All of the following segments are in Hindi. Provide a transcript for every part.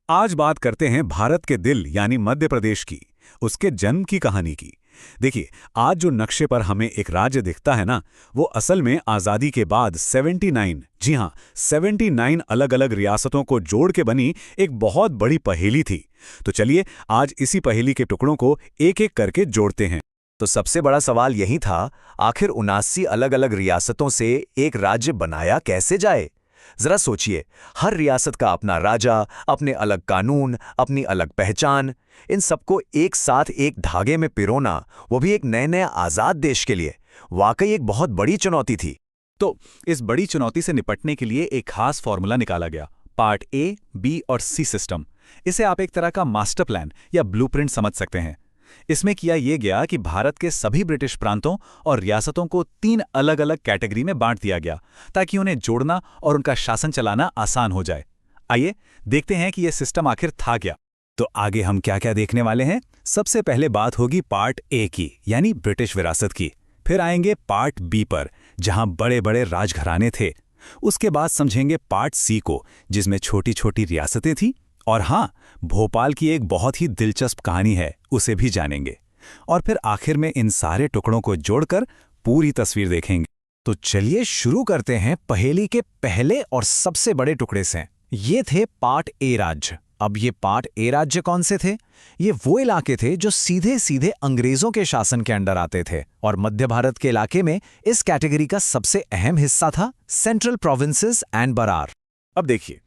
आज बात करते हैं भारत के दिल यानी मध्य प्रदेश की, उसके जन्म की कहानी की। देखिए, आज जो नक्शे पर हमें एक राज्य दिखता है ना, वो असल में आज़ादी के बाद 79, जी हाँ, 79 अलग अलग रियासतों को जोड़ के बनी एक बहुत बड़ी पहेली थी। तो चलिए आज इसी पहेली के टुकड़ों को एक एक करके जोड़ते हैं। तो सबसे बड़ा सवाल यही था, आखिर 79 अलग अलग रियासतों से एक राज्य बनाया कैसे जाए। जरा सोचिए, हर रियासत का अपना राजा, अपने अलग कानून, अपनी अलग पहचान। इन सबको एक साथ एक धागे में पिरोना, वो भी एक नए आज़ाद देश के लिए, वाकई एक बहुत बड़ी चुनौती थी। तो इस बड़ी चुनौती से निपटने के लिए एक खास फॉर्मूला निकाला गया, पार्ट ए, बी और सी सिस्टम। इसे आप एक तरह का मास्टर प्लान या ब्लूप्रिंट समझ सकते हैं। इसमें किया यह गया कि भारत के सभी ब्रिटिश प्रांतों और रियासतों को 3 अलग अलग कैटेगरी में बांट दिया गया, ताकि उन्हें जोड़ना और उनका शासन चलाना आसान हो जाए। आइए देखते हैं कि यह सिस्टम आखिर था क्या। तो आगे हम क्या क्या देखने वाले हैं। सबसे पहले बात होगी पार्ट ए की, यानी ब्रिटिश विरासत की। फिर आएंगे पार्ट बी पर, जहां बड़े बड़े राजघराने थे। उसके बाद समझेंगे पार्ट सी को, जिसमें छोटी छोटी रियासतें थीं। और हाँ, भोपाल की एक बहुत ही दिलचस्प कहानी है, उसे भी जानेंगे। और फिर आखिर में इन सारे टुकड़ों को जोड़कर पूरी तस्वीर देखेंगे। तो चलिए शुरू करते हैं पहेली के पहले और सबसे बड़े टुकड़े से। ये थे पार्ट ए राज्य। अब ये पार्ट ए राज्य कौन से थे? ये वो इलाके थे जो सीधे सीधे अंग्रेजों के शासन के अंडर आते थे। और मध्य भारत के इलाके में इस कैटेगरी का सबसे अहम हिस्सा था सेंट्रल प्रोविंसेस एंड बरार। अब देखिए,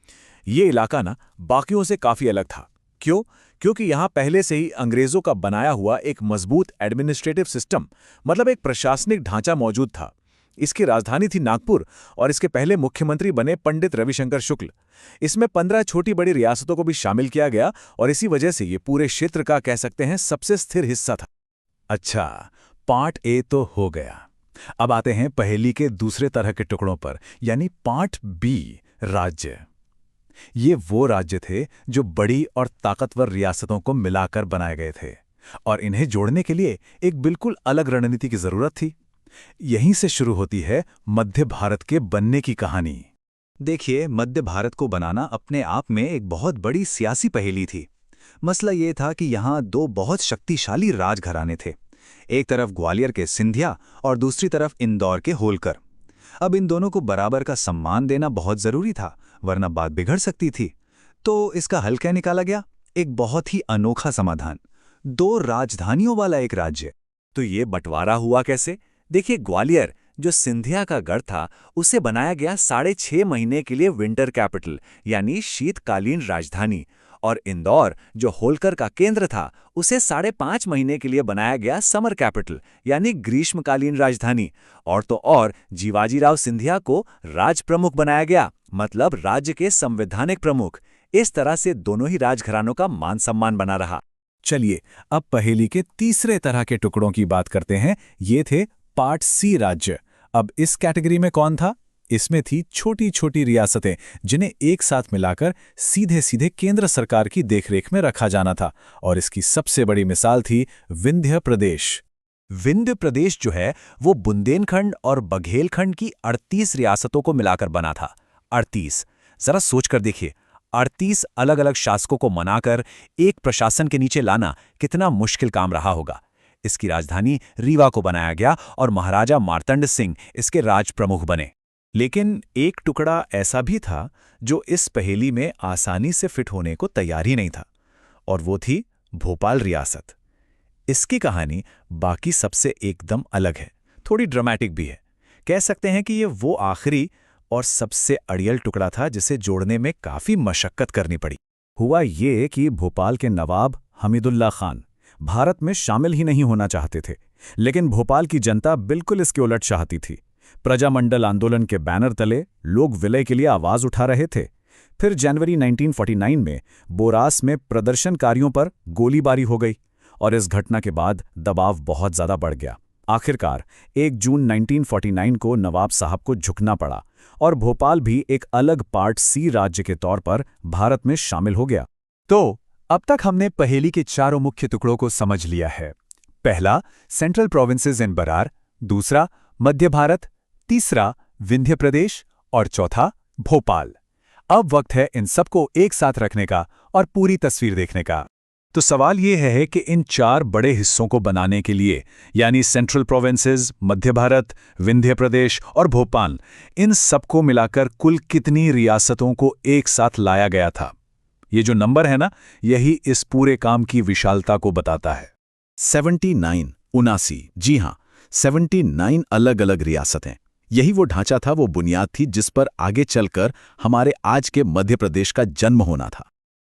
ये इलाका ना बाकियों से काफी अलग था। क्यों? क्योंकि यहाँ पहले से ही अंग्रेजों का बनाया हुआ एक मजबूत एडमिनिस्ट्रेटिव सिस्टम, मतलब एक प्रशासनिक ढांचा मौजूद था। इसकी राजधानी थी नागपुर और इसके पहले मुख्यमंत्री बने पंडित रविशंकर शुक्ल। इसमें 15 छोटी बड़ी रियासतों को भी शामिल किया गया और इसी वजह से ये पूरे क्षेत्र का, कह सकते हैं, सबसे स्थिर हिस्सा था। अच्छा, पार्ट ए तो हो गया। अब आते हैं पहेली के दूसरे तरह के टुकड़ों पर, यानी पार्ट बी राज्य। ये वो राज्य थे जो बड़ी और ताकतवर रियासतों को मिलाकर बनाए गए थे, और इन्हें जोड़ने के लिए एक बिल्कुल अलग रणनीति की जरूरत थी। यहीं से शुरू होती है मध्य भारत के बनने की कहानी। देखिए, मध्य भारत को बनाना अपने आप में एक बहुत बड़ी सियासी पहेली थी। मसला ये था कि यहाँ 2 बहुत शक्तिशाली राजघराने थे। एक तरफ ग्वालियर के सिंधिया और दूसरी तरफ इंदौर के होलकर। अब इन दोनों को बराबर का सम्मान देना बहुत जरूरी था, वरना बात बिगड़ सकती थी। तो इसका हल क्या निकाला गया? एक बहुत ही अनोखा समाधान, 2 राजधानियों वाला एक राज्य। तो ये बंटवारा हुआ कैसे? देखिए, ग्वालियर जो सिंधिया का गढ़ था, उसे बनाया गया 6.5 महीने के लिए विंटर कैपिटल, यानी शीतकालीन राजधानी। और इंदौर जो होलकर का केंद्र था, उसे 5.5 महीने के लिए बनाया गया समर कैपिटल, यानी ग्रीष्मकालीन राजधानी। और तो और जीवाजीराव सिंधिया को राज प्रमुख बनाया गया, मतलब राज्य के संवैधानिक प्रमुख। इस तरह से दोनों ही राजघरानों का मान सम्मान बना रहा। चलिए अब पहेली के तीसरे तरह के टुकड़ों की बात करते हैं। ये थे पार्ट सी राज्य। अब इस कैटेगरी में कौन था? इसमें थी छोटी छोटी रियासतें, जिन्हें एक साथ मिलाकर सीधे सीधे केंद्र सरकार की देखरेख में रखा जाना था। और इसकी सबसे बड़ी मिसाल थी विंध्य प्रदेश। विंध्य प्रदेश जो है, वो बुंदेलखंड और बघेलखंड की 38 रियासतों को मिलाकर बना था। 38, जरा सोचकर देखिए, 38 अलग अलग शासकों को मनाकर एक प्रशासन के नीचे लाना कितना मुश्किल काम रहा होगा। इसकी राजधानी रीवा को बनाया गया और महाराजा मार्तंड सिंह इसके राज प्रमुख बने। लेकिन एक टुकड़ा ऐसा भी था जो इस पहेली में आसानी से फिट होने को तैयार ही नहीं था, और वो थी भोपाल रियासत। इसकी कहानी बाकी सबसे एकदम अलग है, थोड़ी ड्रामेटिक भी है। कह सकते हैं कि ये वो आखिरी और सबसे अड़ियल टुकड़ा था जिसे जोड़ने में काफी मशक्कत करनी पड़ी। हुआ ये कि भोपाल के नवाब हमीदुल्ला खान भारत में शामिल ही नहीं होना चाहते थे, लेकिन भोपाल की जनता बिल्कुल इसके उलट चाहती थी। प्रजामंडल आंदोलन के बैनर तले लोग विलय के लिए आवाज उठा रहे थे। फिर जनवरी 1949 में बोरास में प्रदर्शनकारियों पर गोलीबारी हो गई, और इस घटना के बाद दबाव बहुत ज्यादा बढ़ गया। आखिरकार 1 जून 1949 को नवाब साहब को झुकना पड़ा और भोपाल भी एक अलग पार्ट सी राज्य के तौर पर भारत में शामिल हो गया। तो अब तक हमने पहेली के चारों मुख्य टुकड़ों को समझ लिया है। पहला, सेंट्रल प्रोविंसेस एंड बरार। दूसरा, मध्य भारत। तीसरा, विंध्य प्रदेश। और चौथा, भोपाल। अब वक्त है इन सबको एक साथ रखने का और पूरी तस्वीर देखने का। तो सवाल ये है कि इन 4 बड़े हिस्सों को बनाने के लिए, यानी सेंट्रल प्रोविंसेस, मध्य भारत, विंध्य प्रदेश और भोपाल, इन सबको मिलाकर कुल कितनी रियासतों को एक साथ लाया गया था? ये जो नंबर है ना, यही इस पूरे काम की विशालता को बताता है। 79, 79, जी हाँ, 79 अलग अलग रियासतें। यही वो ढांचा था, वो बुनियाद थी जिस पर आगे चलकर हमारे आज के मध्य प्रदेश का जन्म होना था।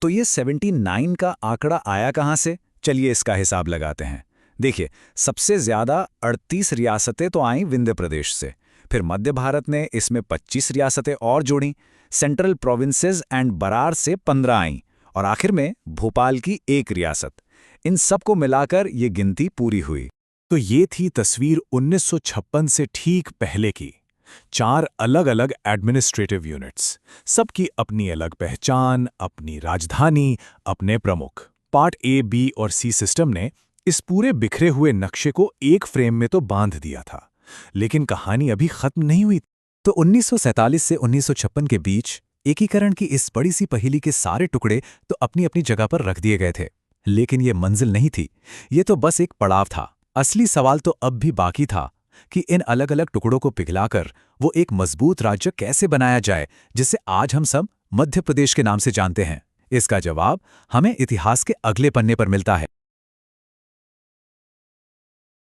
तो ये 79 का आंकड़ा आया कहाँ से? चलिए इसका हिसाब लगाते हैं। देखिए, सबसे ज्यादा 38 रियासतें तो आईं विंध्य प्रदेश से, फिर मध्य भारत ने इसमें 25 रियासतें और जोड़ी, सेंट्रल प्रोविंसेस एंड बरार से 15 आईं, और आखिर में भोपाल की 1 रियासत। इन सब को मिलाकर ये गिनती पूरी हुई। तो ये थी तस्वीर 1956 से ठीक पहले की। 4 अलग अलग एडमिनिस्ट्रेटिव यूनिट्स, सबकी अपनी अलग पहचान, अपनी राजधानी, अपने प्रमुख। पार्ट ए, बी और सी सिस्टम ने इस पूरे बिखरे हुए नक्शे को एक फ्रेम में तो बांध दिया था, लेकिन कहानी अभी खत्म नहीं हुई। तो 1947 से 1956 के बीच एकीकरण की इस बड़ी सी पहेली के सारे टुकड़े तो अपनी अपनी जगह पर रख दिए गए थे, लेकिन ये मंजिल नहीं थी, ये तो बस एक पड़ाव था। असली सवाल तो अब भी बाकी था कि इन अलग अलग टुकड़ों को पिघलाकर वो एक मजबूत राज्य कैसे बनाया जाए, जिसे आज हम सब मध्य प्रदेश के नाम से जानते हैं। इसका जवाब हमें इतिहास के अगले पन्ने पर मिलता है।